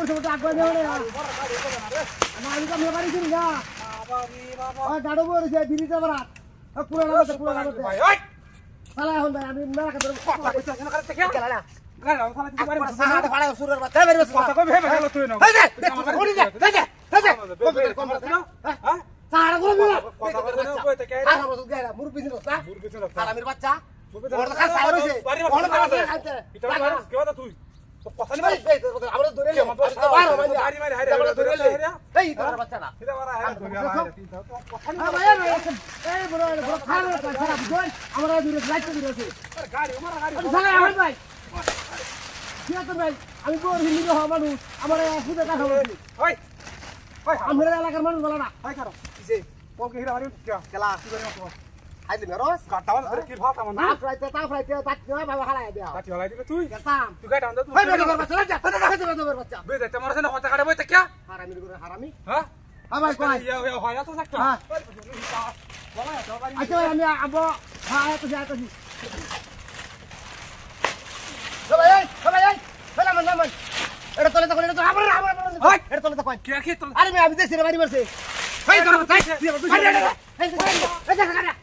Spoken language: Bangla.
মোটা আগুয়া দেও না আমি তো মেয়ে বাড়ি ছিলি না গাড়ো বলেছে দিদিটা বরাত পুরো লাগাতে ভাই ওই শালা এখন ভাই আমি মেরা কাছে কথা কইছ কেন করে থেকে গেল না গাড়ি আমি ফালা দিতে পারি না সাহায্য ফাড়া সুরের বাচ্চা বের বস কথা কই ভেবে গেল তুই না এই যে ওড়ি যা কম হ্যাঁ সারা গুলো মিলা কথা কই থেকে আর বস গেরা মুরবি ছিল না হারামির বাচ্চা ওর তো খাস সারা রইছে ওর তো খাইতে এটা বারিস কে কথা তুই কথা ভাই আমরা ধরে লে বারো মাইলে গাড়ি মারি হাইরে ধরে লে এই তোর বাচ্চা না এটা বারা হাইরে ধরে হাইরে কথা ভাই এই বড় খারাপ খারাপ বুঝুন আমরা দূরে লাইট দিতে আছে গাড়ি আমার গাড়ি সালা এখন ভাই কি তো ভাই আমি বড় হিন্দি হওয়া মানুষ আমার খুদে কথা বলি ওই ওই আমরা এলাকার মানুষ বলা না হাই করো কিসে কোন কে হিরা হারি কে খেলা কি করি না আইলি মেরস কাটাওয়াল ধরে কি ভাত আমার না তা ফ্রাইতে তাক না বাবা হারায় দেও কাটি হলাই দিবে তুই গেতাম তুই গাড়ি আনদা তুই ভাই বেটা বাচ্চা যা তোর বাচ্চা বে দে তোমার সাথে কথা কাটে বইতে কে হারামি করে হারামি হ্যাঁ ভাই কই ইয়া হয় তো একটা হ্যাঁ বলা তো বাড়ি আচ্ছা আমি আবো হ্যাঁ তো যাই তো সবাই ফেলা মান এটা তলে তখন এটা তো আমার এটা তলে তো কই কে কে তো আরে আমি দেশে বাড়ি বসে ভাই তোর ভাই এই